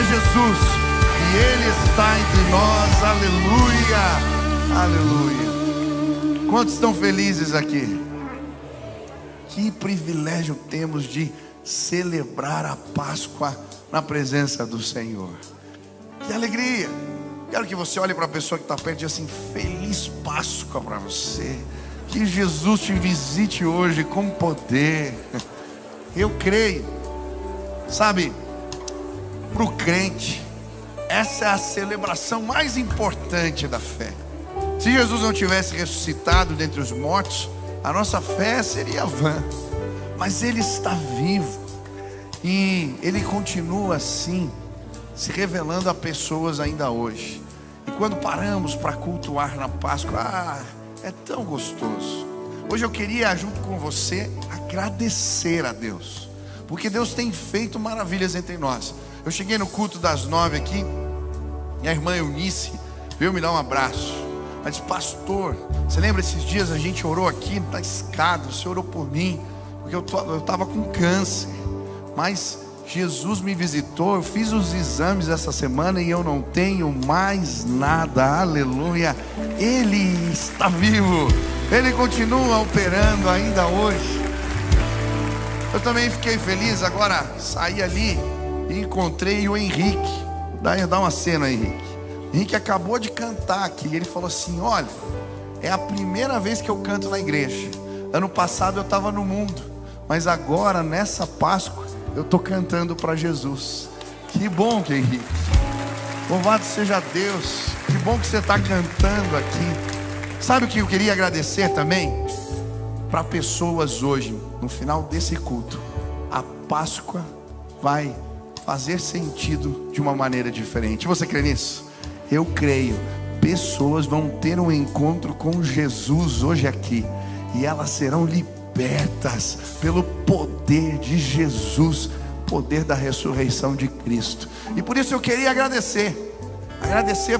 Jesus e Ele está entre nós. Aleluia, aleluia. Quantos estão felizes aqui? Que privilégio temos de celebrar a Páscoa na presença do Senhor. Que alegria. Quero que você olhe para a pessoa que está perto e diga assim: feliz Páscoa para você. Que Jesus te visite hoje com poder. Eu creio, sabe, para o crente, essa é a celebração mais importante da fé. Se Jesus não tivesse ressuscitado dentre os mortos, a nossa fé seria vã. Mas Ele está vivo e Ele continua assim, se revelando a pessoas ainda hoje. E quando paramos para cultuar na Páscoa, é tão gostoso. Hoje eu queria, junto com você, agradecer a Deus, porque Deus tem feito maravilhas entre nós. Eu cheguei no culto das 9 aqui, minha irmã Eunice veio me dar um abraço. Ela disse: pastor, você lembra esses dias a gente orou aqui na escada, você orou por mim, porque eu estava com câncer, mas Jesus me visitou, eu fiz os exames essa semana e eu não tenho mais nada. Aleluia. Ele está vivo, Ele continua operando ainda hoje. Eu também fiquei feliz agora, saí ali e encontrei o Henrique. Dá uma cena, Henrique. Henrique acabou de cantar aqui. Ele falou assim: olha, é a primeira vez que eu canto na igreja. Ano passado eu estava no mundo, mas agora nessa Páscoa eu estou cantando para Jesus. Que bom, que Henrique. Louvado seja Deus. Que bom que você está cantando aqui. Sabe o que eu queria agradecer também? Para pessoas hoje, no final desse culto, a Páscoa vai fazer sentido de uma maneira diferente. Você crê nisso? Eu creio. Pessoas vão ter um encontro com Jesus hoje aqui, e elas serão libertas pelo poder de Jesus, poder da ressurreição de Cristo. E por isso eu queria agradecer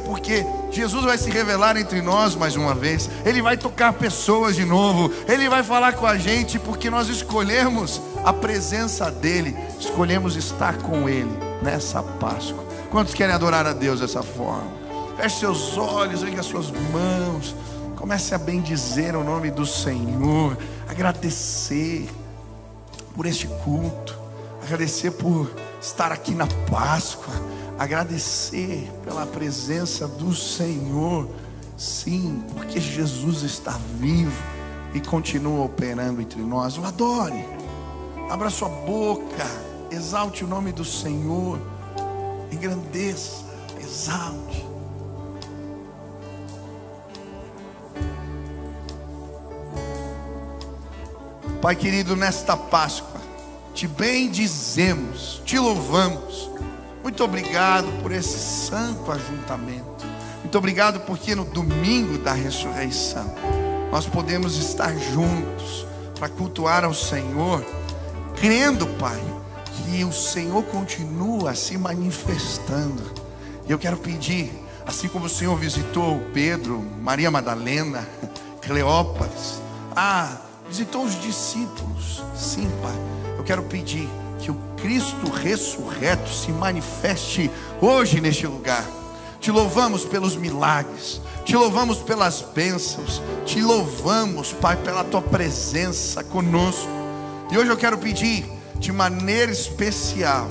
porque Jesus vai se revelar entre nós mais uma vez. Ele vai tocar pessoas de novo, Ele vai falar com a gente, porque nós escolhemos a presença dEle, escolhemos estar com Ele nessa Páscoa. Quantos querem adorar a Deus dessa forma? Feche seus olhos, ligue as suas mãos, comece a bendizer o nome do Senhor, agradecer por este culto, agradecer por estar aqui na Páscoa, agradecer pela presença do Senhor. Sim, porque Jesus está vivo e continua operando entre nós. O adore, abra sua boca, exalte o nome do Senhor, engrandeça, exalte. Pai querido, nesta Páscoa te bendizemos, te louvamos. Muito obrigado por esse santo ajuntamento. Muito obrigado porque no domingo da ressurreição nós podemos estar juntos para cultuar ao Senhor, crendo, Pai, que o Senhor continua se manifestando. E eu quero pedir, assim como o Senhor visitou Pedro, Maria Madalena, Cleópas, visitou os discípulos. Sim, Pai, eu quero pedir que o Cristo ressurreto se manifeste hoje neste lugar. Te louvamos pelos milagres, te louvamos pelas bênçãos, te louvamos, Pai, pela tua presença conosco. E hoje eu quero pedir de maneira especial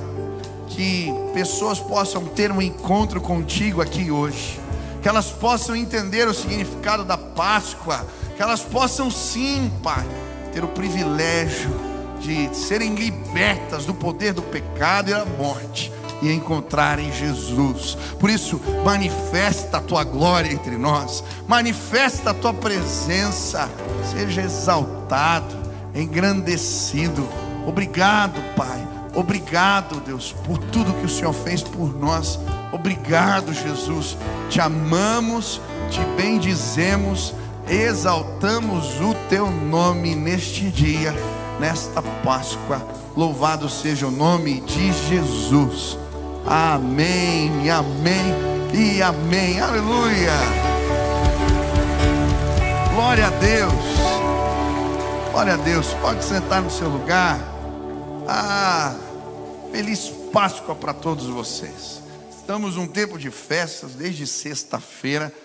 que pessoas possam ter um encontro contigo aqui hoje, que elas possam entender o significado da Páscoa, que elas possam sim, Pai, ter o privilégio de serem libertas do poder do pecado e da morte e encontrarem Jesus. Por isso, manifesta a tua glória entre nós, manifesta a tua presença, seja exaltado, engrandecido. Obrigado, Pai, obrigado, Deus, por tudo que o Senhor fez por nós. Obrigado, Jesus, te amamos, te bendizemos, exaltamos o teu nome neste dia, nesta Páscoa. Louvado seja o nome de Jesus. Amém, amém e amém. Aleluia. Glória a Deus. Glória a Deus. Pode sentar no seu lugar. Feliz Páscoa para todos vocês. Estamos num tempo de festas, desde sexta-feira.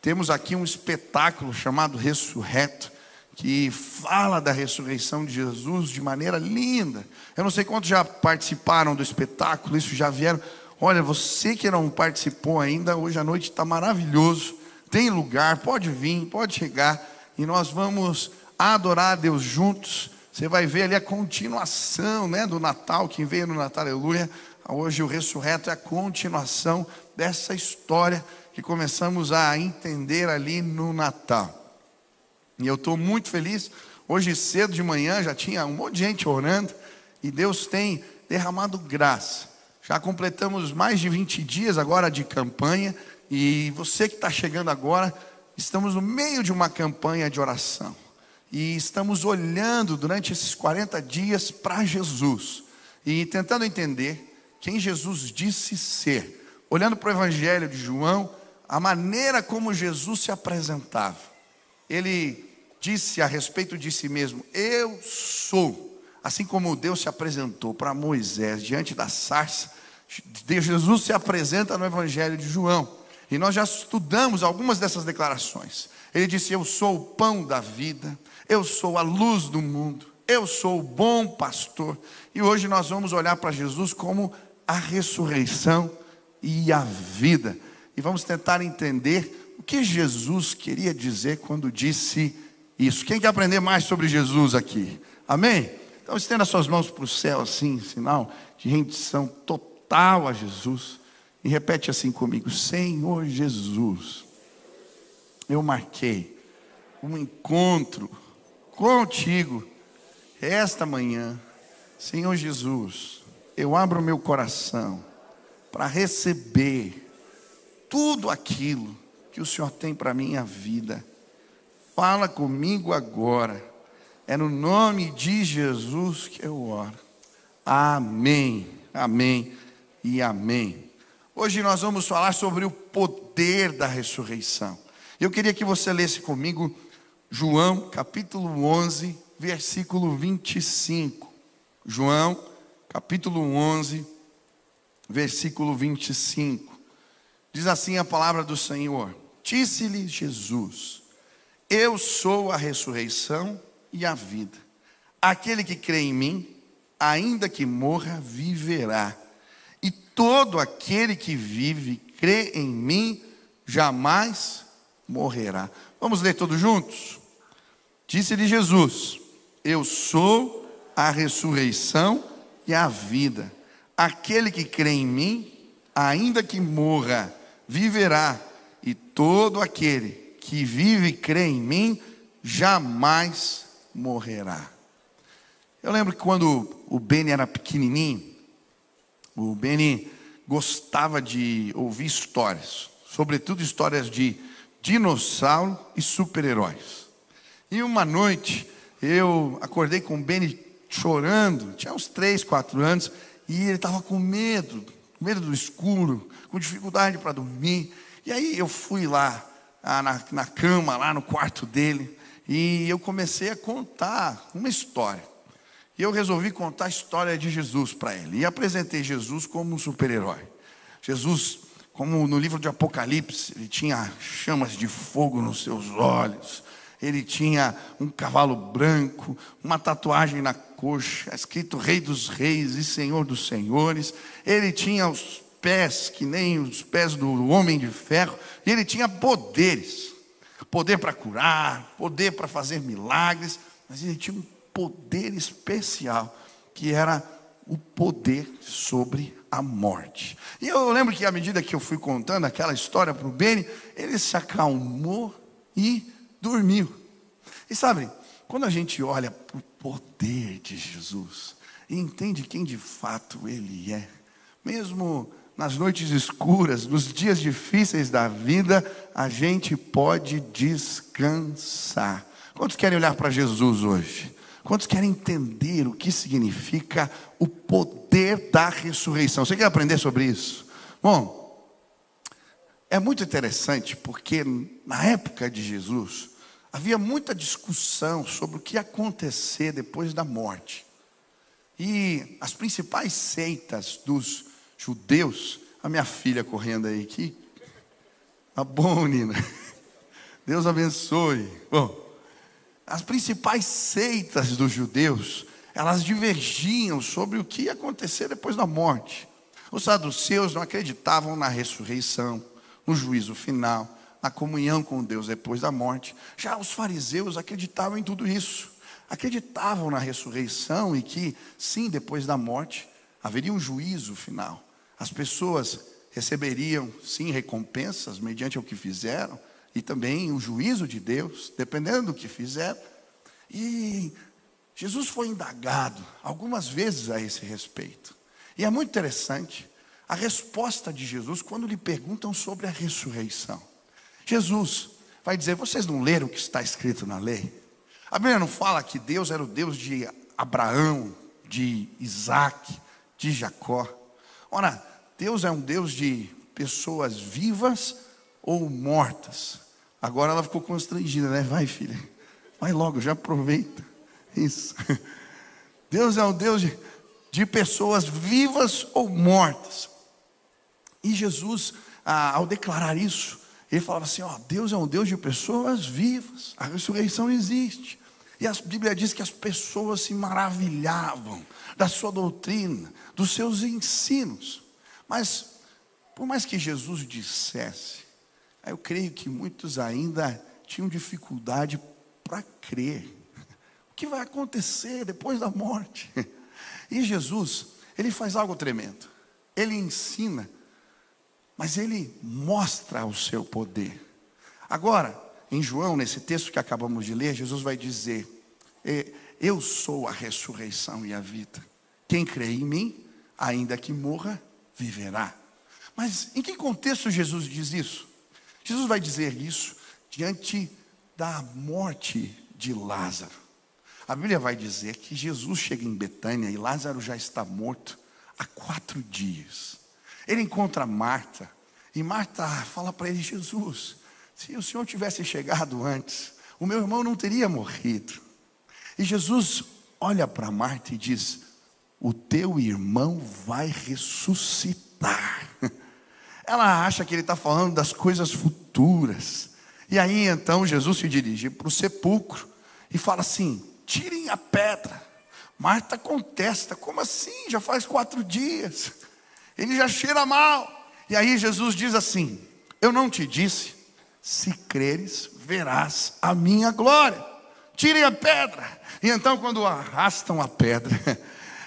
Temos aqui um espetáculo chamado Ressurreto, que fala da ressurreição de Jesus de maneira linda. Eu não sei quantos já participaram do espetáculo, isso já vieram. Olha, você que não participou ainda, hoje à noite está maravilhoso. Tem lugar, pode vir, pode chegar. E nós vamos adorar a Deus juntos. Você vai ver ali a continuação, né, do Natal, quem veio no Natal, aleluia. Hoje o Ressurreto é a continuação dessa história que começamos a entender ali no Natal. E eu estou muito feliz. Hoje cedo de manhã já tinha um monte de gente orando. E Deus tem derramado graça. Já completamos mais de 20 dias agora de campanha. E você que está chegando agora, estamos no meio de uma campanha de oração. E estamos olhando durante esses 40 dias para Jesus. E tentando entender quem Jesus disse ser. Olhando para o Evangelho de João, a maneira como Jesus se apresentava. Ele disse a respeito de si mesmo: eu sou. Assim como Deus se apresentou para Moisés diante da sarça, Jesus se apresenta no Evangelho de João. E nós já estudamos algumas dessas declarações. Ele disse: eu sou o pão da vida, eu sou a luz do mundo, eu sou o bom pastor. E hoje nós vamos olhar para Jesus como a ressurreição e a vida. E vamos tentar entender o que Jesus queria dizer quando disse isso. Quem quer aprender mais sobre Jesus aqui? Amém? Então estenda suas mãos para o céu assim, sinal de rendição total a Jesus. E repete assim comigo: Senhor Jesus, eu marquei um encontro contigo esta manhã. Senhor Jesus, eu abro o meu coração para receber tudo aquilo que o Senhor tem para a minha vida. Fala comigo agora. É no nome de Jesus que eu oro. Amém, amém e amém. Hoje nós vamos falar sobre o poder da ressurreição. Eu queria que você lesse comigo João capítulo 11, versículo 25. João capítulo 11, versículo 25. Diz assim a palavra do Senhor: disse-lhe Jesus: eu sou a ressurreição e a vida. Aquele que crê em mim, ainda que morra, viverá. E todo aquele que vive e crê em mim, jamais morrerá. Vamos ler todos juntos? Disse-lhe Jesus: eu sou a ressurreição e a vida. Aquele que crê em mim, ainda que morra, viverá. E todo aquele que vive e crê em mim, jamais morrerá. Eu lembro que quando o Beni era pequenininho, o Beni gostava de ouvir histórias, sobretudo histórias de dinossauro e super-heróis. E uma noite, eu acordei com o Beni chorando, tinha uns 3, 4 anos, e ele estava com medo do escuro, com dificuldade para dormir. E aí eu fui lá, na cama, lá no quarto dele, e eu comecei a contar uma história. E eu resolvi contar a história de Jesus para ele. E apresentei Jesus como um super-herói. Jesus, como no livro de Apocalipse, ele tinha chamas de fogo nos seus olhos. Ele tinha um cavalo branco, uma tatuagem na coxa, escrito Rei dos Reis e Senhor dos Senhores. Ele tinha os pés que nem os pés do Homem de Ferro. E ele tinha poderes. Poder para curar, poder para fazer milagres. Mas ele tinha um poder especial, que era o poder sobre a morte. E eu lembro que à medida que eu fui contando aquela história para o Beni, ele se acalmou e dormiu. E sabe, quando a gente olha para o poder de Jesus e entende quem de fato Ele é, mesmo nas noites escuras, nos dias difíceis da vida, a gente pode descansar. Quantos querem olhar para Jesus hoje? Quantos querem entender o que significa o poder da ressurreição? Você quer aprender sobre isso? Bom, é muito interessante porque na época de Jesus havia muita discussão sobre o que ia acontecer depois da morte. E as principais seitas dos judeus. A minha filha correndo aí aqui. Tá bom, Nina. Deus abençoe. Bom, as principais seitas dos judeus, elas divergiam sobre o que ia acontecer depois da morte. Os saduceus não acreditavam na ressurreição, no juízo final, na comunhão com Deus depois da morte. Já os fariseus acreditavam em tudo isso. Acreditavam na ressurreição e que, sim, depois da morte, haveria um juízo final. As pessoas receberiam, sim, recompensas mediante o que fizeram, e também o juízo de Deus, dependendo do que fizeram. E Jesus foi indagado algumas vezes a esse respeito. E é muito interessante a resposta de Jesus quando lhe perguntam sobre a ressurreição. Jesus vai dizer: vocês não leram o que está escrito na lei? A Bíblia não fala que Deus era o Deus de Abraão, de Isaac, de Jacó? Ora, Deus é um Deus de pessoas vivas ou mortas. Agora ela ficou constrangida, né? Vai, filha, vai logo, já aproveita. Isso. Deus é um Deus de pessoas vivas ou mortas. E Jesus, ao declarar isso, ele falava assim: ó, Deus é um Deus de pessoas vivas. A ressurreição existe. E a Bíblia diz que as pessoas se maravilhavam da sua doutrina, dos seus ensinos. Mas, por mais que Jesus dissesse, eu creio que muitos ainda tinham dificuldade para crer. O que vai acontecer depois da morte? E Jesus, ele faz algo tremendo. Ele ensina, mas ele mostra o seu poder. Agora, em João, nesse texto que acabamos de ler, Jesus vai dizer: eu sou a ressurreição e a vida. Quem crê em mim, ainda que morra, viverá. Mas em que contexto Jesus diz isso? Jesus vai dizer isso diante da morte de Lázaro. A Bíblia vai dizer que Jesus chega em Betânia e Lázaro já está morto há 4 dias. Ele encontra Marta, e Marta fala para ele: Jesus, se o Senhor tivesse chegado antes, o meu irmão não teria morrido. E Jesus olha para Marta e diz: o teu irmão vai ressuscitar. Ela acha que ele está falando das coisas futuras. E aí então Jesus se dirige para o sepulcro e fala assim: tirem a pedra. Marta contesta: como assim? Já faz 4 dias, ele já cheira mal. E aí Jesus diz assim: eu não te disse, se creres, verás a minha glória. Tirem a pedra. E então, quando arrastam a pedra,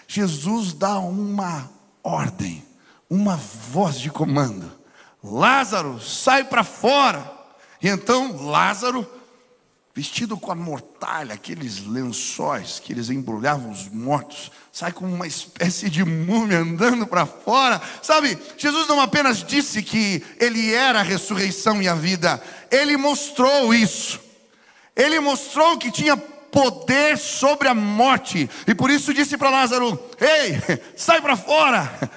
Jesus dá uma ordem, uma voz de comando: Lázaro, sai para fora. E então Lázaro, vestido com a mortalha, aqueles lençóis que eles embrulhavam os mortos, sai como uma espécie de múmia andando para fora. Sabe, Jesus não apenas disse que ele era a ressurreição e a vida, ele mostrou isso. Ele mostrou que tinha poder sobre a morte, e por isso disse para Lázaro: ei, sai para fora.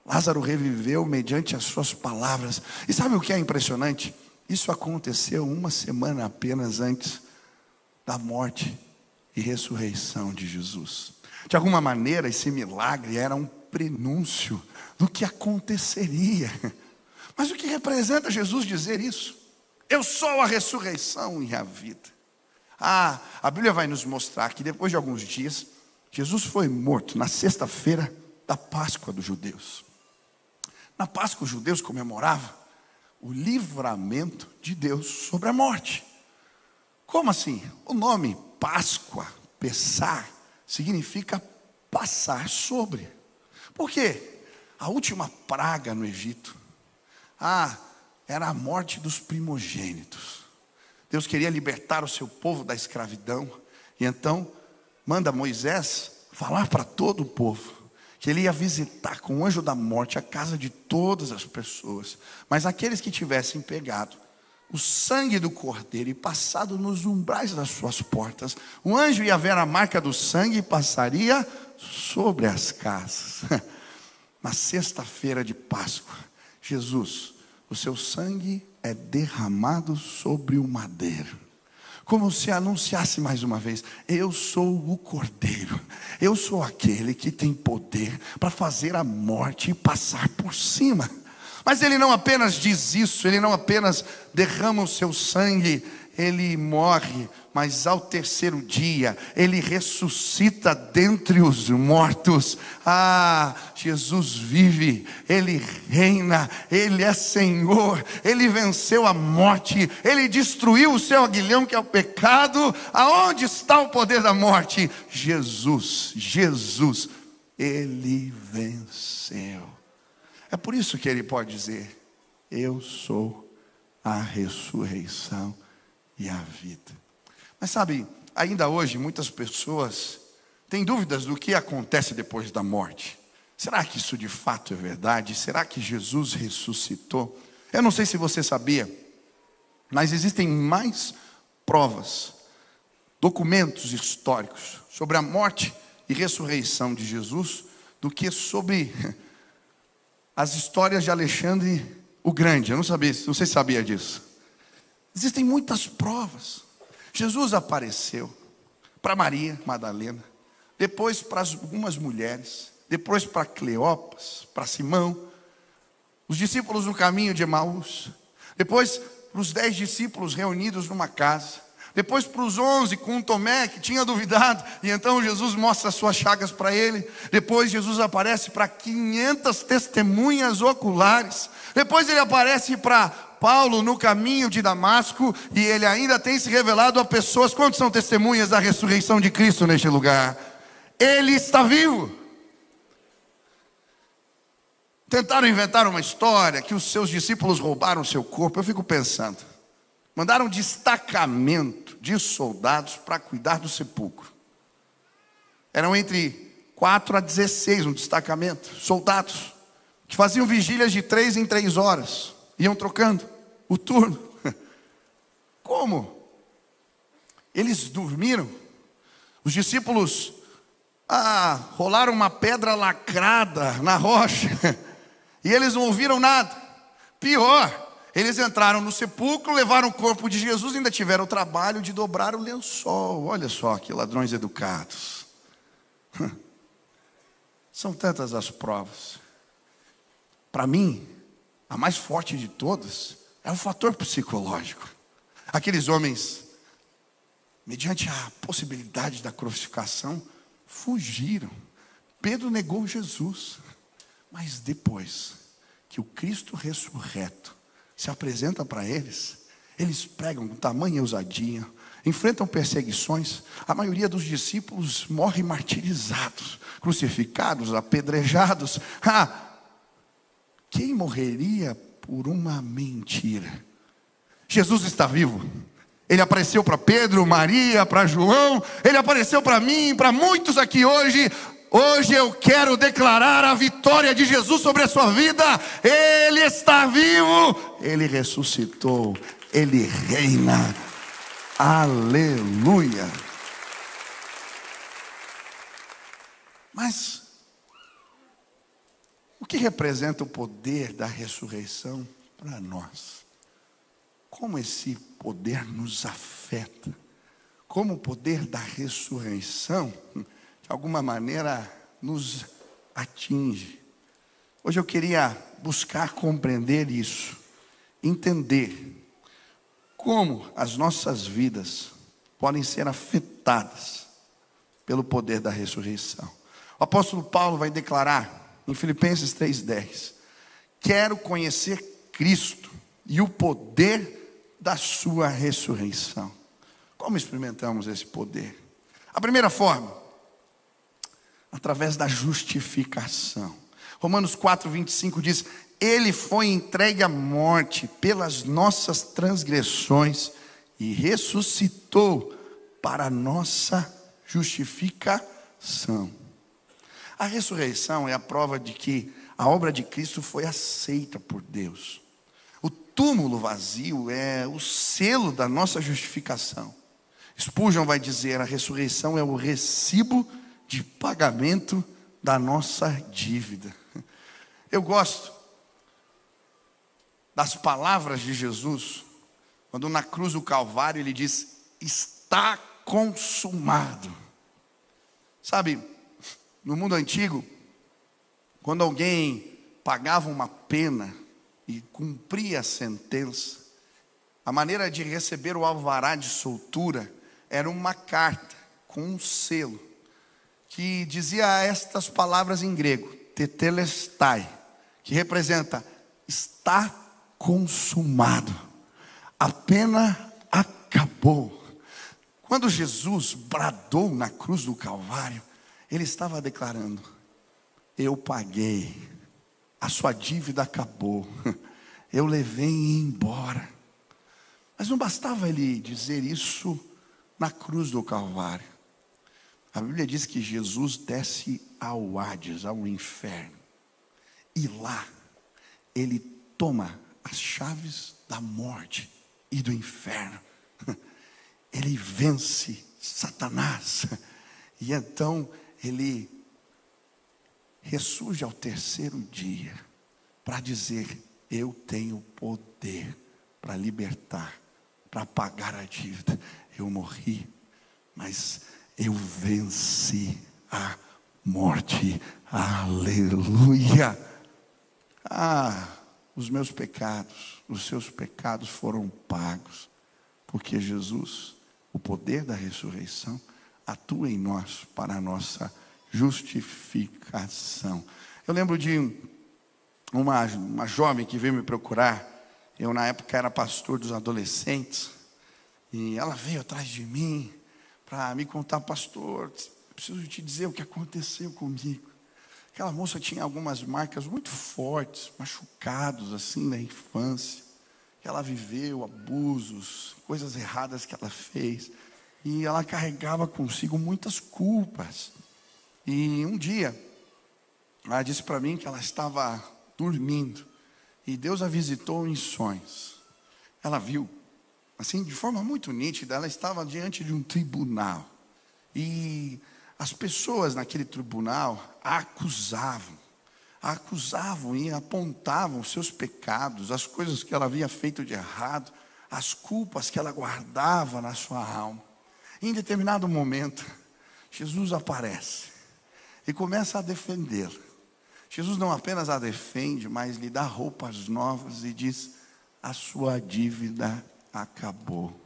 Lázaro reviveu mediante as suas palavras. E sabe o que é impressionante? Isso aconteceu 1 semana apenas antes da morte e ressurreição de Jesus. De alguma maneira, esse milagre era um prenúncio do que aconteceria. Mas o que representa Jesus dizer isso? Eu sou a ressurreição e a vida. A Bíblia vai nos mostrar que depois de alguns dias, Jesus foi morto na sexta-feira da Páscoa dos judeus. Na Páscoa os judeus comemoravam o livramento de Deus sobre a morte. Como assim? O nome Páscoa, Pessar, significa passar sobre. Por quê? A última praga no Egito era a morte dos primogênitos. Deus queria libertar o seu povo da escravidão, e então manda Moisés falar para todo o povo que ele ia visitar com o anjo da morte a casa de todas as pessoas, mas aqueles que tivessem pegado o sangue do cordeiro e passado nos umbrais das suas portas, o anjo ia ver a marca do sangue e passaria sobre as casas. Na sexta-feira de Páscoa, Jesus, o seu sangue é derramado sobre o madeiro, como se anunciasse mais uma vez: eu sou o cordeiro, Eu sou aquele que tem poder para fazer a morte passar por cima. Mas ele não apenas diz isso, ele não apenas derrama o seu sangue, ele morre, mas ao terceiro dia, ele ressuscita dentre os mortos. Jesus vive, ele reina, ele é Senhor, ele venceu a morte, ele destruiu o seu aguilhão que é o pecado. Aonde está o poder da morte? Jesus, ele venceu. É por isso que ele pode dizer: eu sou a ressurreição e a vida. Mas sabe, ainda hoje muitas pessoas têm dúvidas do que acontece depois da morte. Será que isso de fato é verdade? Será que Jesus ressuscitou? Eu não sei se você sabia, mas existem mais provas, documentos históricos sobre a morte e ressurreição de Jesus do que sobre as histórias de Alexandre o Grande. Eu não sei se sabia disso. Existem muitas provas. Jesus apareceu para Maria Madalena, depois para algumas mulheres, depois para Cleopas, para Simão, os discípulos no caminho de Emaús, depois para os 10 discípulos reunidos numa casa, depois para os 11 com Tomé que tinha duvidado, e então Jesus mostra as suas chagas para ele. Depois Jesus aparece para 500 testemunhas oculares. Depois ele aparece para Paulo no caminho de Damasco, e ele ainda tem se revelado a pessoas. Quantos são testemunhas da ressurreição de Cristo neste lugar? Ele está vivo. Tentaram inventar uma história que os seus discípulos roubaram seu corpo. Eu fico pensando, mandaram um destacamento de soldados para cuidar do sepulcro. Eram entre 4 a 16 um destacamento, soldados que faziam vigílias de 3 em 3 horas. Iam trocando o turno. Como? Eles dormiram. Os discípulos rolaram uma pedra lacrada na rocha e eles não ouviram nada. Pior, eles entraram no sepulcro, levaram o corpo de Jesus e ainda tiveram o trabalho de dobrar o lençol. Olha só que ladrões educados. São tantas as provas. Para mim, a mais forte de todas é o fator psicológico. Aqueles homens, mediante a possibilidade da crucificação, fugiram. Pedro negou Jesus. Mas depois que o Cristo ressurreto se apresenta para eles, eles pregam com tamanha ousadia, enfrentam perseguições. A maioria dos discípulos morre martirizados, crucificados, apedrejados. Quem morreria por uma mentira? Jesus está vivo. Ele apareceu para Pedro, Maria, para João. Ele apareceu para mim, para muitos aqui hoje. Hoje eu quero declarar a vitória de Jesus sobre a sua vida. Ele está vivo. Ele ressuscitou. Ele reina. Aleluia. Mas o que representa o poder da ressurreição para nós? Como esse poder nos afeta? Como o poder da ressurreição, de alguma maneira, nos atinge? Hoje eu queria buscar compreender isso, entender como as nossas vidas podem ser afetadas pelo poder da ressurreição. O apóstolo Paulo vai declarar em Filipenses 3:10: quero conhecer Cristo e o poder da sua ressurreição. Como experimentamos esse poder? A primeira forma, através da justificação. Romanos 4:25 diz: ele foi entregue à morte pelas nossas transgressões e ressuscitou para a nossa justificação. A ressurreição é a prova de que a obra de Cristo foi aceita por Deus. O túmulo vazio é o selo da nossa justificação. Spurgeon vai dizer: a ressurreição é o recibo de pagamento da nossa dívida. Eu gosto das palavras de Jesus, quando na cruz do Calvário ele diz: está consumado. Sabe, No mundo antigo, quando alguém pagava uma pena e cumpria a sentença, a maneira de receber o alvará de soltura era uma carta com um selo que dizia estas palavras em grego: tetelestai, que representa está consumado, a pena acabou. Quando Jesus bradou na cruz do Calvário, ele estava declarando: eu paguei, a sua dívida acabou, eu levei embora. Mas não bastava ele dizer isso na cruz do Calvário. A Bíblia diz que Jesus desce ao Hades, ao inferno, e lá ele toma as chaves da morte e do inferno. Ele vence Satanás, e então ele ressurge ao terceiro dia para dizer: eu tenho poder para libertar, para pagar a dívida. Eu morri, mas eu venci a morte. Aleluia! Os meus pecados, os seus pecados foram pagos, porque Jesus, o poder da ressurreição, atua em nós para a nossa justificação. Eu lembro de uma jovem que veio me procurar. Eu na época era pastor dos adolescentes, e ela veio atrás de mim para me contar: pastor, preciso te dizer o que aconteceu comigo. Aquela moça tinha algumas marcas muito fortes, machucados assim na infância, que ela viveu, abusos, coisas erradas que ela fez, e ela carregava consigo muitas culpas. E um dia ela disse para mim que ela estava dormindo e Deus a visitou em sonhos. Ela viu, assim, de forma muito nítida, ela estava diante de um tribunal, e as pessoas naquele tribunal a acusavam e apontavam os seus pecados, as coisas que ela havia feito de errado, as culpas que ela guardava na sua alma. Em determinado momento, Jesus aparece e começa a defendê-la. Jesus não apenas a defende, mas lhe dá roupas novas e diz: a sua dívida acabou.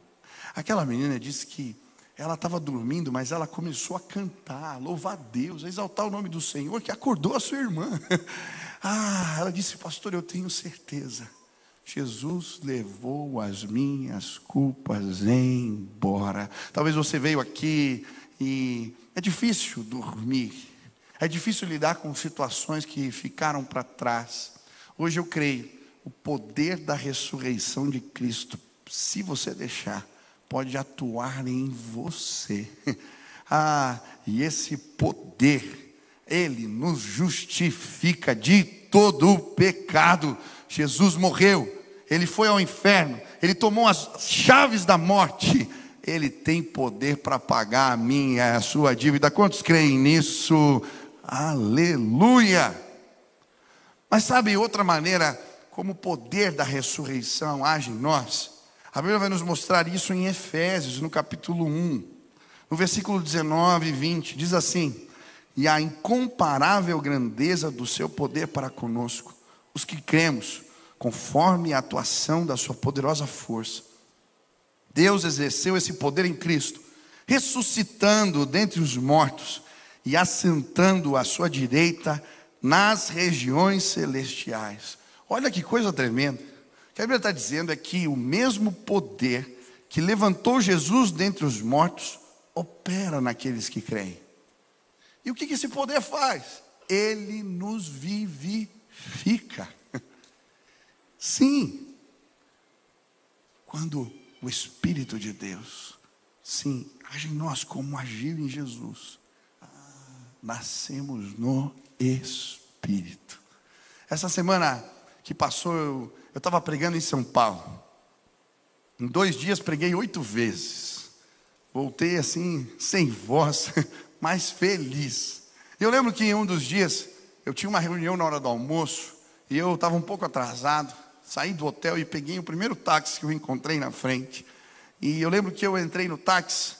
Aquela menina disse que ela estava dormindo, mas ela começou a cantar, a louvar a Deus, a exaltar o nome do Senhor, que acordou a sua irmã. Ela disse: pastor, eu tenho certeza, Jesus levou as minhas culpas embora. Talvez você veio aqui e é difícil dormir, é difícil lidar com situações que ficaram para trás. Hoje eu creio, o poder da ressurreição de Cristo, se você deixar, pode atuar em você. E esse poder, ele nos justifica de todo o pecado. Jesus morreu, ele foi ao inferno, ele tomou as chaves da morte, ele tem poder para pagar a minha e a sua dívida. Quantos creem nisso? Aleluia! Mas sabe outra maneira como o poder da ressurreição age em nós? A Bíblia vai nos mostrar isso em Efésios, no capítulo 1, no versículo 19 e 20, diz assim: e a incomparável grandeza do seu poder para conosco, os que cremos, conforme a atuação da sua poderosa força. Deus exerceu esse poder em Cristo, ressuscitando dentre os mortos e assentando à sua direita nas regiões celestiais. Olha que coisa tremenda. O que a Bíblia está dizendo é que o mesmo poder que levantou Jesus dentre os mortos opera naqueles que creem. E o que esse poder faz? Ele nos vivifica. Sim, quando o Espírito de Deus, sim, age em nós como agiu em Jesus, nascemos no Espírito. Essa semana que passou, eu estava pregando em São Paulo. Em 2 dias preguei 8 vezes. Voltei assim, sem voz, mas feliz. Eu lembro que em um dos dias, eu tinha uma reunião na hora do almoço, e eu estava um pouco atrasado. Saí do hotel e peguei o primeiro táxi que eu encontrei na frente. E eu lembro que eu entrei no táxi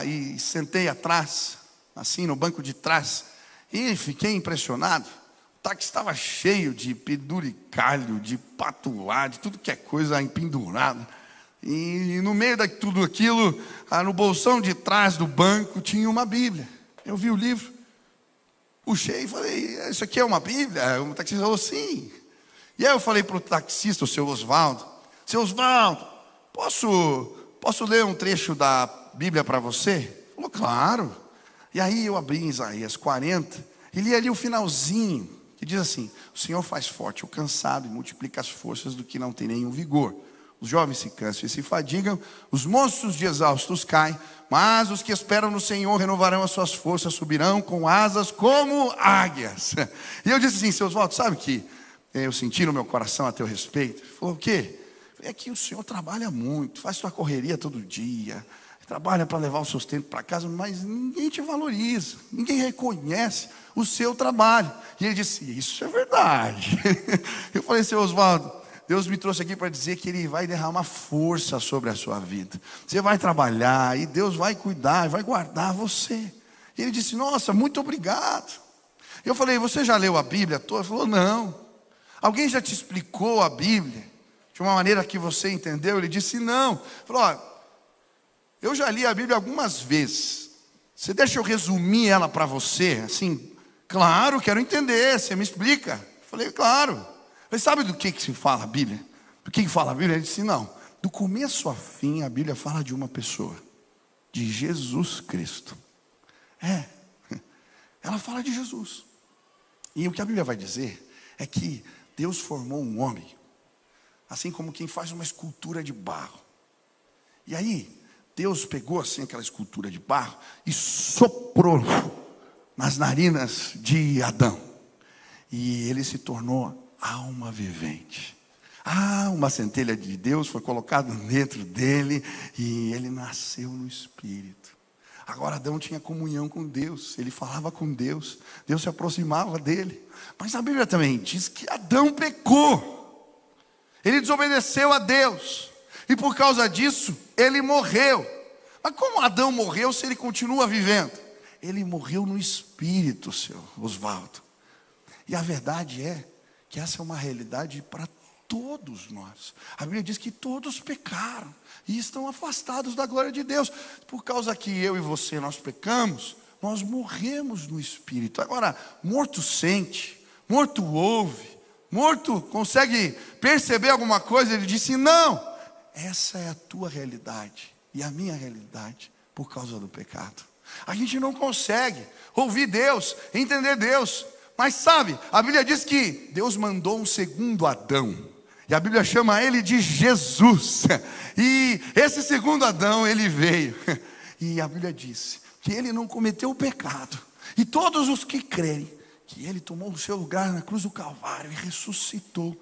e sentei atrás, assim no banco de trás. E fiquei impressionado. O táxi estava cheio de penduricalho, de patulá, de tudo que é coisa empendurada. E no meio de tudo aquilo, no bolsão de trás do banco, tinha uma Bíblia. Eu vi o livro, puxei e falei, isso aqui é uma Bíblia? O taxista falou, sim. E aí eu falei para o taxista, o seu Oswaldo, posso ler um trecho da Bíblia para você? Ele falou, claro. E aí eu abri em Isaías 40, e li ali o finalzinho, que diz assim, o Senhor faz forte o cansado e multiplica as forças do que não tem nenhum vigor. Os jovens se cansam e se fadigam, os moços de exaustos caem, mas os que esperam no Senhor renovarão as suas forças, subirão com asas como águias. E eu disse assim, seu Oswaldo, sabe que eu senti no meu coração a teu respeito? Ele falou, o quê? É que o Senhor trabalha muito, faz sua correria todo dia, trabalha para levar o sustento para casa, mas ninguém te valoriza, ninguém reconhece o seu trabalho. E ele disse, isso é verdade. Eu falei, seu Oswaldo, Deus me trouxe aqui para dizer que Ele vai derramar força sobre a sua vida. Você vai trabalhar e Deus vai cuidar, vai guardar você. E ele disse, nossa, muito obrigado. Eu falei, você já leu a Bíblia toda? Ele falou, não. Alguém já te explicou a Bíblia de uma maneira que você entendeu? Ele disse, não. Ele falou, olha, eu já li a Bíblia algumas vezes. Você deixa eu resumir ela para você? Assim, claro, quero entender, você me explica. Eu falei, claro. Mas sabe do que se fala a Bíblia? Do que fala a Bíblia? Ele disse, não. Do começo a fim, a Bíblia fala de uma pessoa. De Jesus Cristo. Ela fala de Jesus. E o que a Bíblia vai dizer é que Deus formou um homem. Assim como quem faz uma escultura de barro. E aí, Deus pegou assim aquela escultura de barro e soprou nas narinas de Adão. E ele se tornou alma vivente. Uma centelha de Deus foi colocada dentro dele e ele nasceu no Espírito. Agora Adão tinha comunhão com Deus, ele falava com Deus, Deus se aproximava dele. Mas a Bíblia também diz que Adão pecou, ele desobedeceu a Deus e por causa disso ele morreu. Mas como Adão morreu se ele continua vivendo? Ele morreu no Espírito, seu Oswaldo. E a verdade é que essa é uma realidade para todos nós. A Bíblia diz que todos pecaram e estão afastados da glória de Deus. Por causa que eu e você, nós pecamos, nós morremos no Espírito. Agora, morto sente, morto ouve, morto consegue perceber alguma coisa. Ele disse, não, essa é a tua realidade e a minha realidade por causa do pecado. A gente não consegue ouvir Deus, entender Deus. Mas sabe, a Bíblia diz que Deus mandou um segundo Adão. E a Bíblia chama ele de Jesus. E esse segundo Adão, ele veio. E a Bíblia diz que ele não cometeu o pecado. E todos os que crerem que ele tomou o seu lugar na cruz do Calvário e ressuscitou,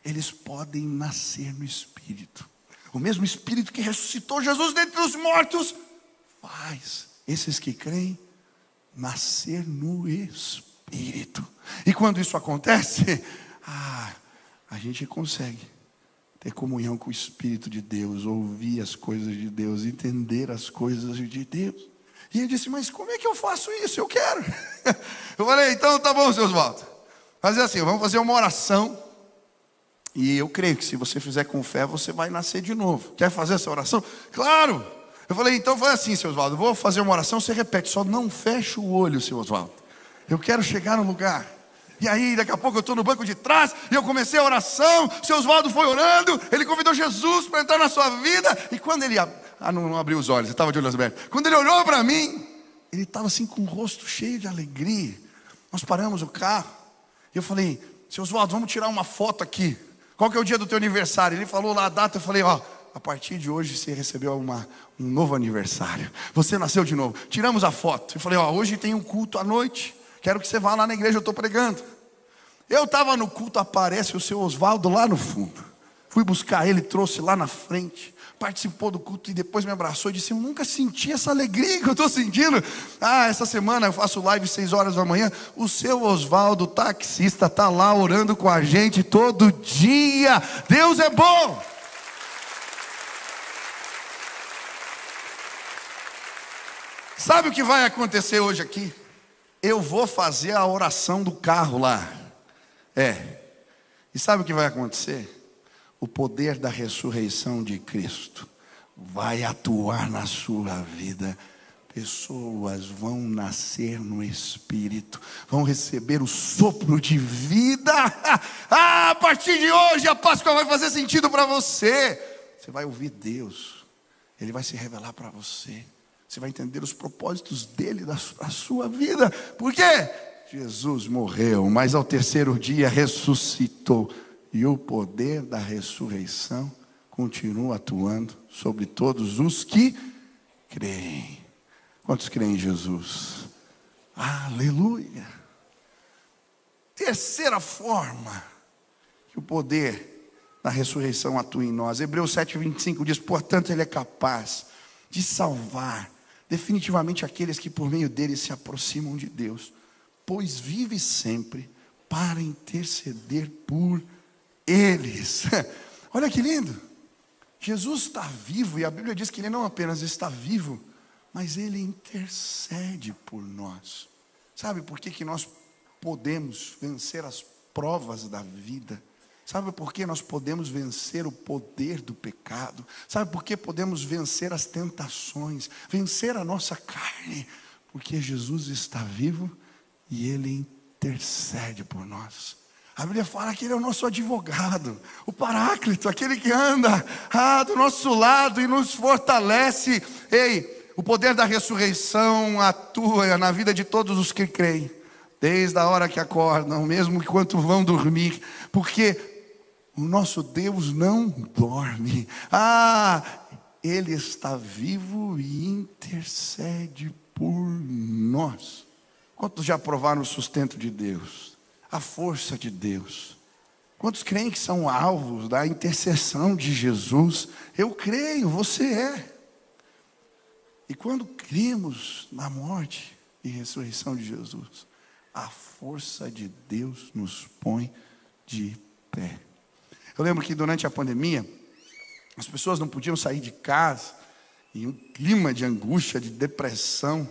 eles podem nascer no Espírito. O mesmo Espírito que ressuscitou Jesus dentre os mortos, faz esses que creem nascer no Espírito. E quando isso acontece, a gente consegue ter comunhão com o Espírito de Deus, ouvir as coisas de Deus, entender as coisas de Deus. E ele disse, mas como é que eu faço isso? Eu quero. Eu falei, então tá bom, seu Oswaldo. Fazer assim, vamos fazer uma oração. E eu creio que se você fizer com fé, você vai nascer de novo. Quer fazer essa oração? Claro. Eu falei, então faz assim, seu Oswaldo, vou fazer uma oração, você repete, só não fecha o olho, seu Oswaldo. Eu quero chegar no lugar. E aí daqui a pouco eu estou no banco de trás e eu comecei a oração. Seu Oswaldo foi orando, ele convidou Jesus para entrar na sua vida. E quando ele não abriu os olhos, ele estava de olhos abertos. Quando ele olhou para mim, ele estava assim com o rosto cheio de alegria. Nós paramos o carro e eu falei, seu Oswaldo, vamos tirar uma foto aqui. Qual que é o dia do teu aniversário? Ele falou lá a data, eu falei, a partir de hoje você recebeu um novo aniversário. Você nasceu de novo. Tiramos a foto. Eu falei, hoje tem um culto à noite. Quero que você vá lá na igreja, eu estou pregando. Eu estava no culto, aparece o seu Oswaldo lá no fundo. Fui buscar ele, trouxe lá na frente. Participou do culto e depois me abraçou e disse, eu nunca senti essa alegria que eu estou sentindo. Essa semana eu faço live 6 horas da manhã. O seu Oswaldo, taxista, está lá orando com a gente todo dia. Deus é bom. Sabe o que vai acontecer hoje aqui? eu vou fazer a oração do carro lá. E sabe o que vai acontecer? O poder da ressurreição de Cristo vai atuar na sua vida. Pessoas vão nascer no Espírito, vão receber o sopro de vida. A partir de hoje a Páscoa vai fazer sentido para você. Você vai ouvir Deus, Ele vai se revelar para você. Você vai entender os propósitos dele na sua vida. Por quê? Jesus morreu, mas ao terceiro dia ressuscitou. E o poder da ressurreição continua atuando sobre todos os que creem. Quantos creem em Jesus? Aleluia. Terceira forma que o poder da ressurreição atua em nós. Hebreus 7:25 diz: portanto ele é capaz de salvar definitivamente aqueles que por meio dele se aproximam de Deus, pois vive sempre para interceder por eles. Olha que lindo. Jesus está vivo, e a Bíblia diz que ele não apenas está vivo, mas ele intercede por nós. Sabe por que nós podemos vencer as provas da vida? Sabe por que nós podemos vencer o poder do pecado? Sabe por que podemos vencer as tentações, vencer a nossa carne? Porque Jesus está vivo e ele intercede por nós. A Bíblia fala que ele é o nosso advogado, o Paráclito, aquele que anda do nosso lado e nos fortalece. O poder da ressurreição atua na vida de todos os que creem, desde a hora que acordam, mesmo enquanto vão dormir, porque o nosso Deus não dorme. Ele está vivo e intercede por nós. Quantos já provaram o sustento de Deus, a força de Deus? Quantos creem que são alvos da intercessão de Jesus? Eu creio, você é. E quando cremos na morte e ressurreição de Jesus, a força de Deus nos põe de pé. Eu lembro que durante a pandemia, as pessoas não podiam sair de casa, e um clima de angústia, de depressão,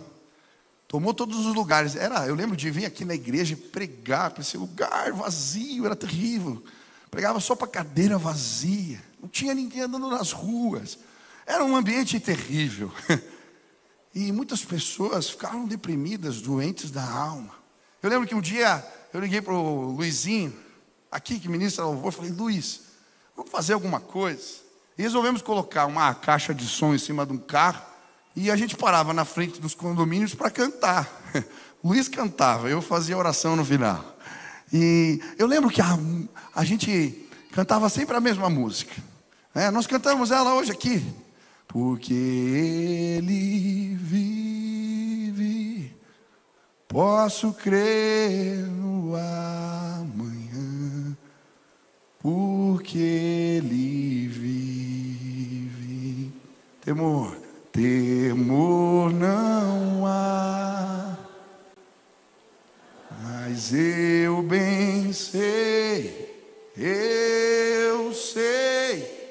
tomou todos os lugares. Eu lembro de vir aqui na igreja e pregar para esse lugar vazio, era terrível. Pregava só para cadeira vazia, não tinha ninguém andando nas ruas, era um ambiente terrível. E muitas pessoas ficaram deprimidas, doentes da alma. Eu lembro que um dia eu liguei para o Luizinho, aqui que ministra louvor, falei: Luiz, vamos fazer alguma coisa? E resolvemos colocar uma caixa de som em cima de um carro, e a gente parava na frente dos condomínios para cantar. Luiz cantava, eu fazia oração no final. E eu lembro que a gente cantava sempre a mesma música. Nós cantamos ela hoje aqui. Porque Ele vive, posso crer no amanhã. Porque Ele vive, temor não há. Mas eu bem sei, eu sei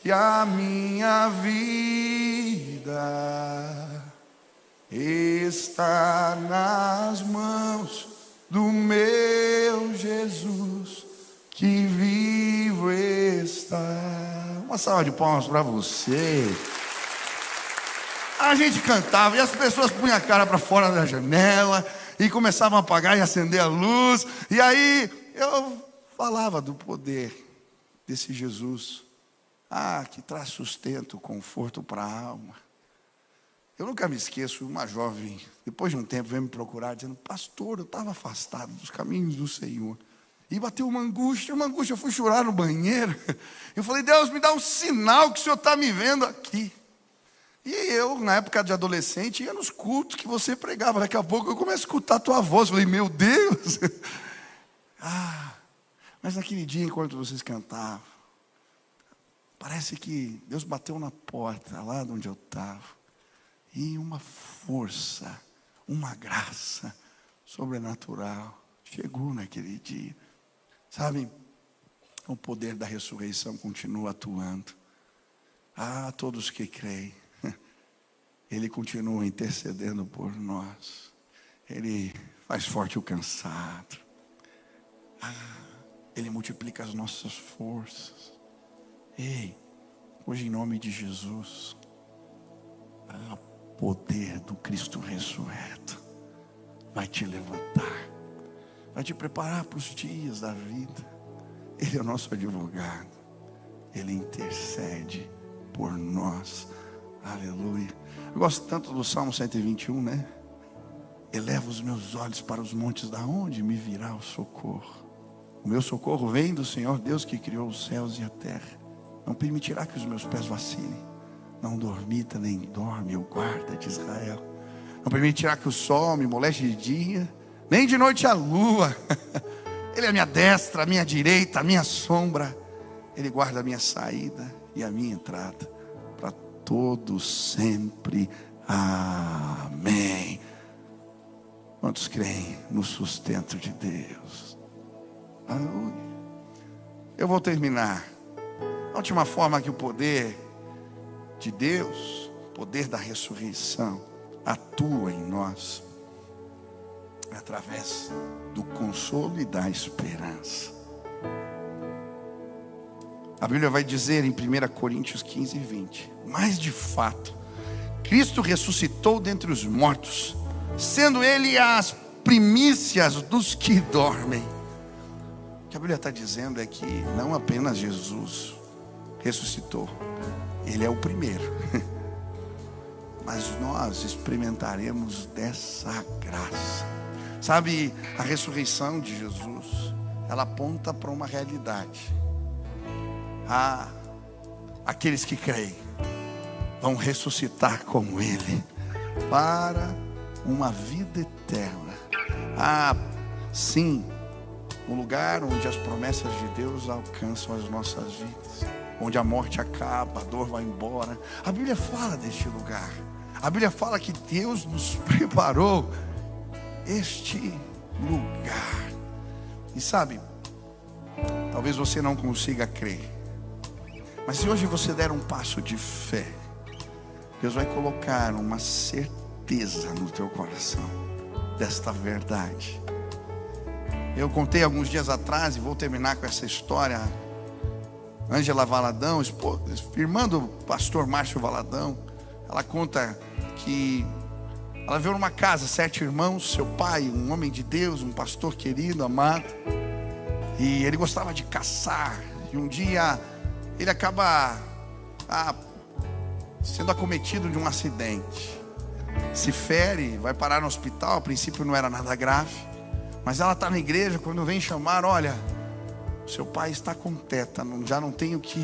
que a minha vida está nas mãos do meu Jesus, que vivo está. Uma salva de palmas para você. A gente cantava e as pessoas punham a cara para fora da janela e começavam a apagar e acender a luz. E aí eu falava do poder desse Jesus, que traz sustento, conforto para a alma. Eu nunca me esqueço, uma jovem, depois de um tempo, veio me procurar, dizendo: pastor, eu estava afastado dos caminhos do Senhor, e bateu uma angústia, eu fui chorar no banheiro. Eu falei: Deus, me dá um sinal que o Senhor está me vendo aqui. E eu, na época de adolescente, ia nos cultos que você pregava. Daqui a pouco eu começo a escutar a tua voz. Eu falei: meu Deus. Mas naquele dia, enquanto vocês cantavam, parece que Deus bateu na porta, lá de onde eu estava, e uma força, uma graça sobrenatural chegou naquele dia. Sabe, o poder da ressurreição continua atuando. Todos que creem, Ele continua intercedendo por nós. Ele faz forte o cansado. Ele multiplica as nossas forças. Ei, hoje em nome de Jesus, o poder do Cristo ressurreto vai te levantar, vai te preparar para os dias da vida. Ele é o nosso advogado, Ele intercede por nós. Aleluia. Eu gosto tanto do Salmo 121, né? Eleva os meus olhos para os montes, da onde me virá o socorro? O meu socorro vem do Senhor Deus, que criou os céus e a terra. Não permitirá que os meus pés vacilem. Não dormita nem dorme o guarda de Israel. Não permitirá que o sol me moleste de dia, nem de noite a lua. Ele é a minha destra, a minha direita, a minha sombra. Ele guarda a minha saída e a minha entrada, para todos sempre. Amém. Quantos creem no sustento de Deus? Aleluia. Eu vou terminar. A última forma que o poder de Deus, o poder da ressurreição, atua em nós, através do consolo e da esperança. A Bíblia vai dizer em 1 Coríntios 15, 20: mas de fato, Cristo ressuscitou dentre os mortos, sendo Ele as primícias dos que dormem. O que a Bíblia está dizendo é que não apenas Jesus ressuscitou, Ele é o primeiro, mas nós experimentaremos dessa graça. Sabe, a ressurreição de Jesus, ela aponta para uma realidade. Aqueles que creem vão ressuscitar como Ele, para uma vida eterna. Sim, um lugar onde as promessas de Deus alcançam as nossas vidas, onde a morte acaba, a dor vai embora. A Bíblia fala deste lugar. A Bíblia fala que Deus nos preparou este lugar. E sabe, talvez você não consiga crer, mas se hoje você der um passo de fé, Deus vai colocar uma certeza no teu coração desta verdade. Eu contei alguns dias atrás, e vou terminar com essa história. Ângela Valadão, irmã do pastor Márcio Valadão, ela conta que ela veio numa casa, 7 irmãos, seu pai, um homem de Deus, um pastor querido, amado, e ele gostava de caçar. E um dia ele acaba sendo acometido de um acidente, se fere, vai parar no hospital. A princípio não era nada grave, mas ela está na igreja. Quando vem chamar, olha, seu pai está com tétano, já não tem o que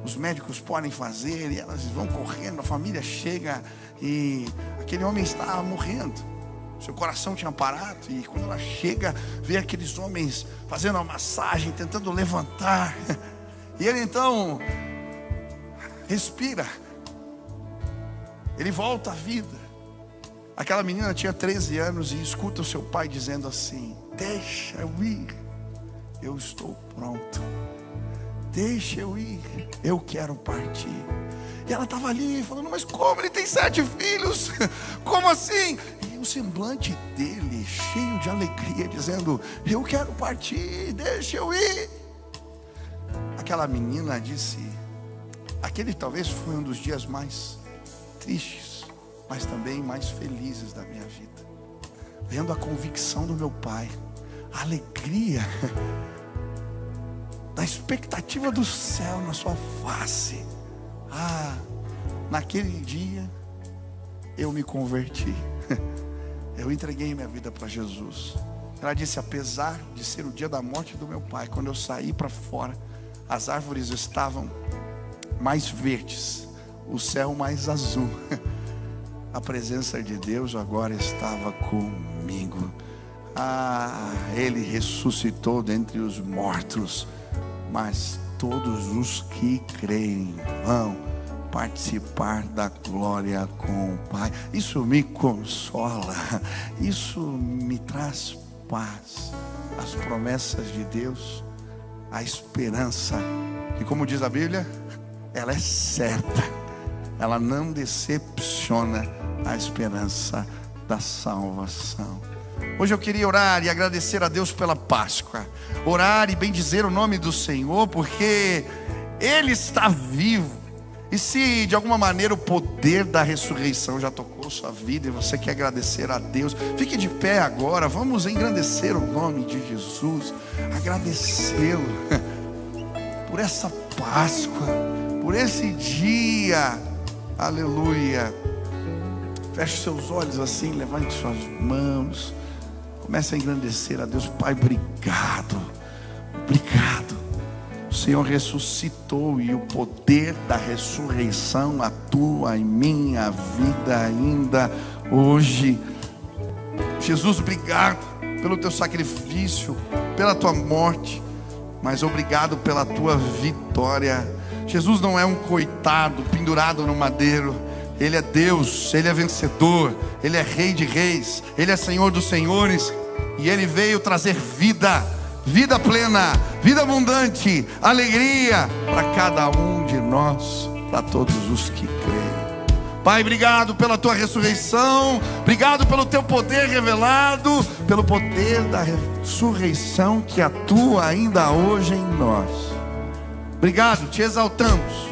os médicos podem fazer. E elas vão correndo, a família chega, e aquele homem está morrendo, seu coração tinha parado. E quando ela chega, vê aqueles homens fazendo uma massagem, tentando levantar, e ele então respira, ele volta à vida. Aquela menina tinha 13 anos e escuta o seu pai dizendo assim: deixa eu ir, eu estou pronto, deixa eu ir, eu quero partir. E ela estava ali falando: mas como? Ele tem 7 filhos, como assim? E o semblante dele cheio de alegria, dizendo: eu quero partir, deixa eu ir. Aquela menina disse: aquele talvez foi um dos dias mais tristes, mas também mais felizes da minha vida, vendo a convicção do meu pai, a alegria da expectativa do céu na sua face. Naquele dia eu me converti, eu entreguei minha vida para Jesus. Ela disse: apesar de ser o dia da morte do meu pai, quando eu saí para fora, as árvores estavam mais verdes, o céu mais azul. A presença de Deus agora estava comigo. Ele ressuscitou dentre os mortos, mas todos os que creem vão participar da glória com o Pai. Isso me consola, isso me traz paz. As promessas de Deus, a esperança, que, como diz a Bíblia, ela é certa, ela não decepciona. A esperança da salvação. Hoje eu queria orar e agradecer a Deus pela Páscoa. Orar e bendizer o nome do Senhor, porque Ele está vivo. E se de alguma maneira o poder da ressurreição já tocou sua vida e você quer agradecer a Deus, fique de pé agora. Vamos engrandecer o nome de Jesus, agradecê-lo por essa Páscoa, por esse dia. Aleluia. Feche seus olhos assim, levante suas mãos, comece a engrandecer a Deus. Pai, obrigado, obrigado. O Senhor ressuscitou e o poder da ressurreição atua em minha vida ainda hoje. Jesus, obrigado pelo teu sacrifício, pela tua morte, mas obrigado pela tua vitória. Jesus não é um coitado pendurado no madeiro. Ele é Deus, Ele é vencedor, Ele é Rei de reis, Ele é Senhor dos senhores. E Ele veio trazer vida, vida plena, vida abundante, alegria para cada um de nós, para todos os que creem. Pai, obrigado pela tua ressurreição, obrigado pelo teu poder revelado, pelo poder da ressurreição que atua ainda hoje em nós. Obrigado, te exaltamos.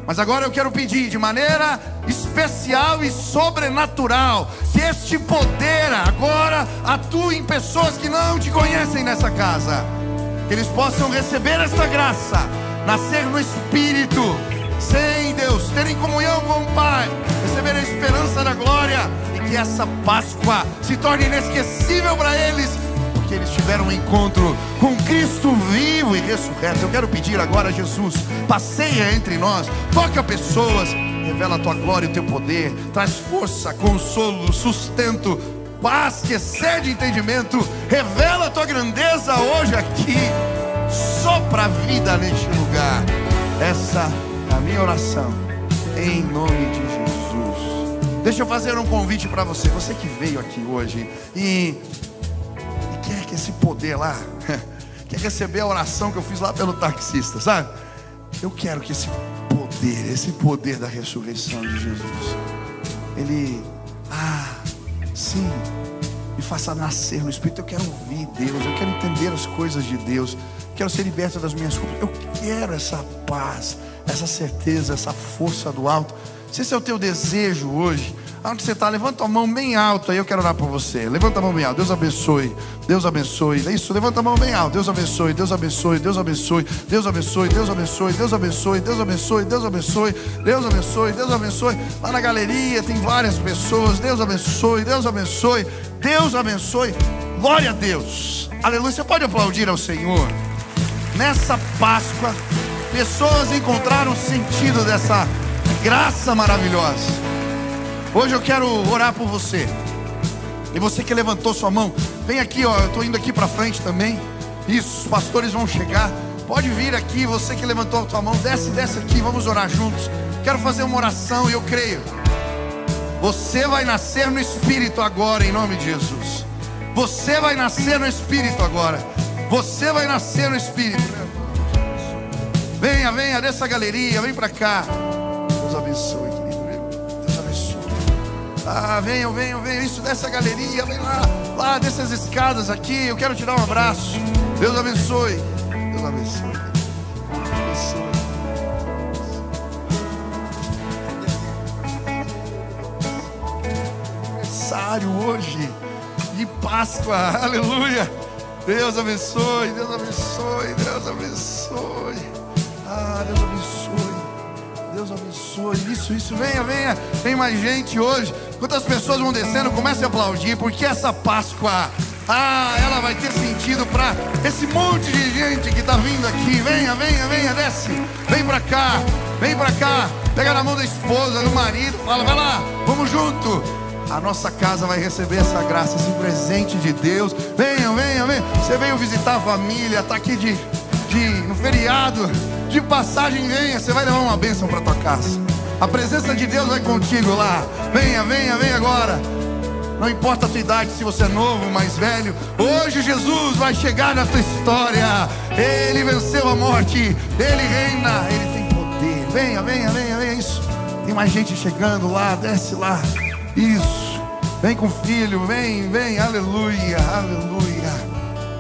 Mas agora eu quero pedir de maneira especial e sobrenatural que este poder agora atue em pessoas que não te conhecem nessa casa, que eles possam receber essa graça, nascer no Espírito, sem Deus, terem comunhão com o Pai, receber a esperança da glória, e que essa Páscoa se torne inesquecível para eles, porque eles tiveram um encontro com Cristo vivo e ressurreto. Eu quero pedir agora, Jesus, passeia entre nós, toca pessoas, revela a tua glória e o teu poder, traz força, consolo, sustento, paz que excede entendimento. Revela a tua grandeza hoje aqui, sopra a vida neste lugar. Essa é a minha oração, em nome de Jesus. Deixa eu fazer um convite para você, você que veio aqui hoje e quer que esse poder lá, quer receber a oração que eu fiz lá pelo taxista, sabe? Eu quero que esse poder da ressurreição de Jesus, ele, sim, me faça nascer no Espírito. Eu quero ouvir Deus, eu quero entender as coisas de Deus, quero ser liberto das minhas culpas. Eu quero essa paz, essa certeza, essa força do alto. Se esse é o teu desejo hoje, aonde você está, levanta a mão bem alto aí, eu quero orar por você. Levanta a mão bem alto. Deus abençoe, Deus abençoe. É isso, levanta a mão bem alto. Deus abençoe, Deus abençoe, Deus abençoe, Deus abençoe, Deus abençoe, Deus abençoe, Deus abençoe, Deus abençoe, Deus abençoe, Deus abençoe. Lá na galeria tem várias pessoas. Deus abençoe, Deus abençoe, Deus abençoe. Glória a Deus, aleluia. Você pode aplaudir ao Senhor. Nessa Páscoa, pessoas encontraram o sentido dessa graça maravilhosa. Hoje eu quero orar por você. E você que levantou sua mão, vem aqui, ó. Eu estou indo aqui para frente também. Isso, os pastores vão chegar. Pode vir aqui, você que levantou a sua mão, desce aqui, vamos orar juntos. Quero fazer uma oração e eu creio. Você vai nascer no Espírito agora, em nome de Jesus. Você vai nascer no Espírito agora. Você vai nascer no Espírito. Venha, venha dessa galeria, vem para cá. Deus abençoe, querido meu. Deus abençoe. Venham, venham, venham. Isso, dessa galeria, vem lá dessas escadas aqui. Eu quero te dar um abraço. Deus abençoe. Deus abençoe. Deus abençoe. Aniversário hoje de Páscoa, aleluia. Deus abençoe, Deus abençoe, Deus abençoe. Deus abençoe, Deus abençoe. Isso, venha, venha. Tem mais gente hoje. Quantas pessoas vão descendo, comece a aplaudir, porque essa Páscoa, ela vai ter sentido para esse monte de gente que está vindo aqui. Venha, venha, venha, desce. Vem para cá, vem para cá. Pega na mão da esposa, do marido, fala, vai lá, vamos junto. A nossa casa vai receber essa graça, esse presente de Deus. Venham, venham, venham. Você veio visitar a família, está aqui no feriado, de passagem, venha. Você vai levar uma bênção para tua casa. A presença de Deus vai contigo lá. Venha, venha, venha agora. Não importa a tua idade, se você é novo, mais velho. Hoje Jesus vai chegar na tua história. Ele venceu a morte, Ele reina, Ele tem poder. Venha, venha, venha, venha. Isso. Tem mais gente chegando lá, desce lá. Isso, Vem com o filho, vem, vem, aleluia, aleluia,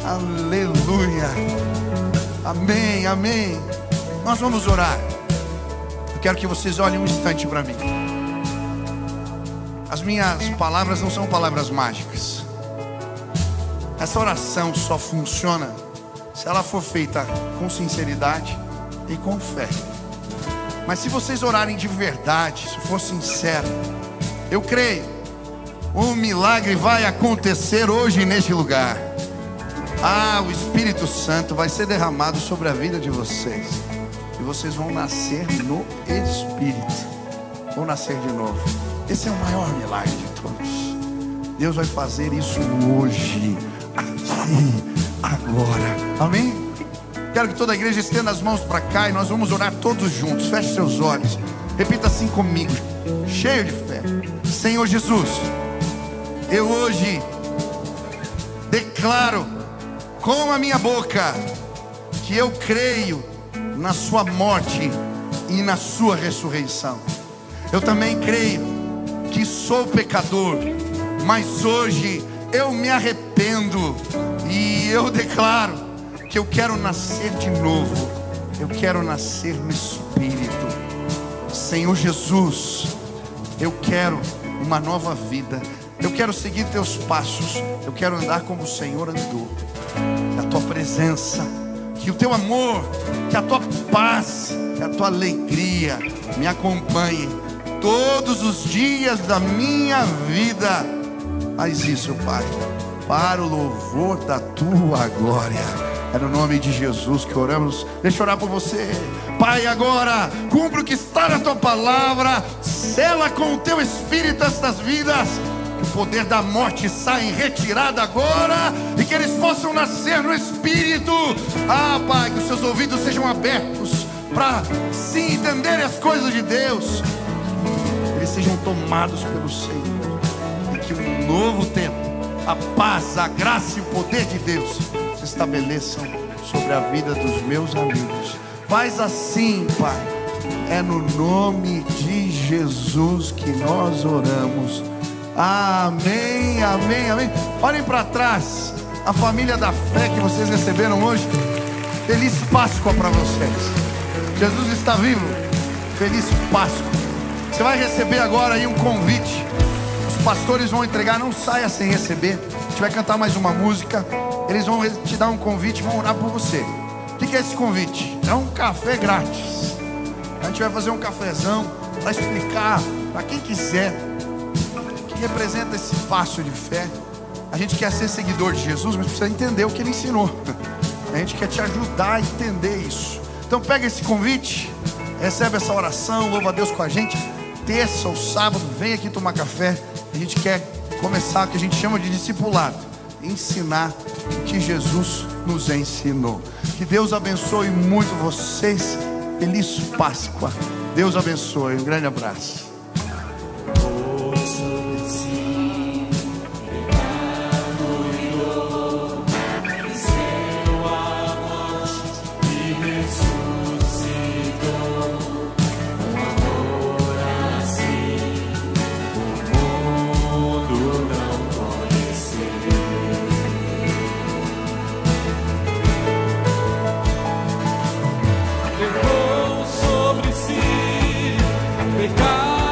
aleluia. Amém, amém. Nós vamos orar. Eu quero que vocês olhem um instante para mim. As minhas palavras não são palavras mágicas. Essa oração só funciona se ela for feita com sinceridade e com fé. Mas se vocês orarem de verdade, se for sincero, eu creio, um milagre vai acontecer hoje neste lugar. O Espírito Santo vai ser derramado sobre a vida de vocês. E vocês vão nascer no Espírito. Vão nascer de novo. Esse é o maior milagre de todos. Deus vai fazer isso hoje, aqui, agora. Amém? Quero que toda a igreja estenda as mãos para cá e nós vamos orar todos juntos. Feche seus olhos. Repita assim comigo, cheio de fé. Senhor Jesus, eu hoje declaro com a minha boca que eu creio na sua morte e na sua ressurreição. Eu também creio que sou pecador, mas hoje eu me arrependo e eu declaro que eu quero nascer de novo. Eu quero nascer no Espírito. Senhor Jesus, eu quero uma nova vida. Eu quero seguir teus passos. Eu quero andar como o Senhor andou. Que a tua presença, que o teu amor, que a tua paz, que a tua alegria me acompanhe todos os dias da minha vida. Faz isso, Pai, para o louvor da tua glória. É no nome de Jesus que oramos. Deixa eu orar por você. Pai, agora cumpre o que está na tua palavra. Sela com o teu Espírito estas vidas. Que o poder da morte saia em retirada agora, e que eles possam nascer no Espírito. Pai, que os seus ouvidos sejam abertos para sim entenderem as coisas de Deus. Eles sejam tomados pelo Senhor. E que um novo tempo, a paz, a graça e o poder de Deus se estabeleçam sobre a vida dos meus amigos. Faz assim, Pai. É no nome de Jesus que nós oramos. Amém, amém, amém. Olhem para trás, a família da fé que vocês receberam hoje. Feliz Páscoa para vocês. Jesus está vivo. Feliz Páscoa. Você vai receber agora aí um convite. Os pastores vão entregar, não saia sem receber. A gente vai cantar mais uma música. Eles vão te dar um convite, vão orar por você. O que é esse convite? É um café grátis. A gente vai fazer um cafezão para explicar para quem quiser que representa esse passo de fé. A gente quer ser seguidor de Jesus, mas precisa entender o que Ele ensinou. A gente quer te ajudar a entender isso. Então pega esse convite, recebe essa oração, louva a Deus com a gente. Terça ou sábado, vem aqui tomar café. A gente quer começar o que a gente chama de discipulado, ensinar o que Jesus nos ensinou. Que Deus abençoe muito vocês. Feliz Páscoa. Deus abençoe. Um grande abraço. Levou sobre si pecado.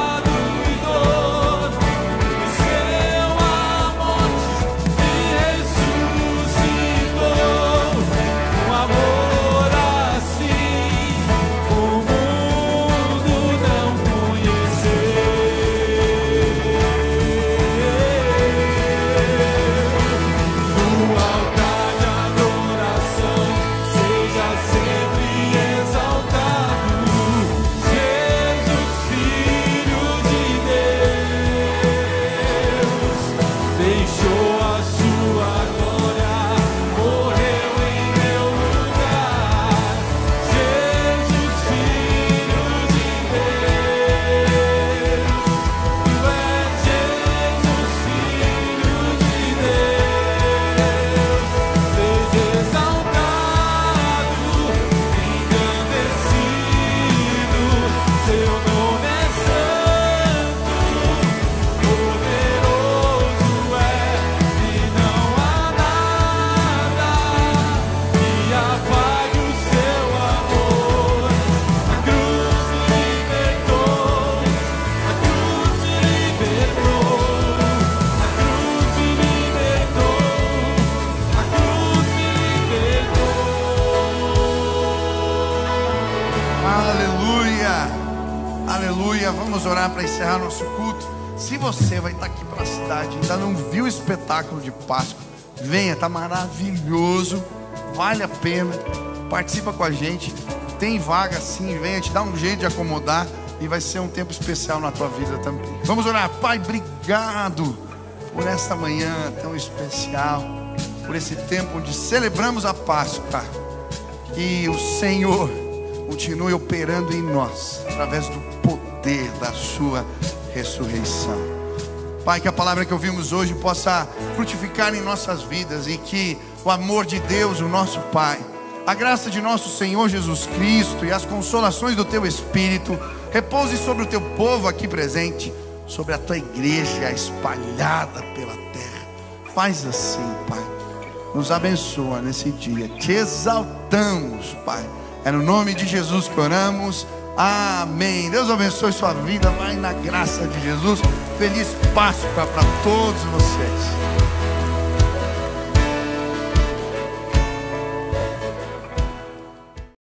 aleluia. Vamos orar para encerrar nosso culto. Se você vai estar aqui pela cidade, ainda não viu o espetáculo de Páscoa, venha, está maravilhoso, vale a pena. Participa com a gente, tem vaga sim, venha, te dá um jeito de acomodar e vai ser um tempo especial na tua vida também. Vamos orar. Pai, obrigado por esta manhã tão especial, por esse tempo onde celebramos a Páscoa. Que o Senhor continue operando em nós, através do poder da sua ressurreição. Pai, que a palavra que ouvimos hoje possa frutificar em nossas vidas, e que o amor de Deus, o nosso Pai, a graça de nosso Senhor Jesus Cristo e as consolações do Teu Espírito repouse sobre o Teu povo aqui presente, sobre a Tua igreja espalhada pela terra. Faz assim, Pai, nos abençoa nesse dia, te exaltamos, Pai. É no nome de Jesus que oramos, amém. Deus abençoe sua vida, vai na graça de Jesus. Feliz Páscoa para todos vocês.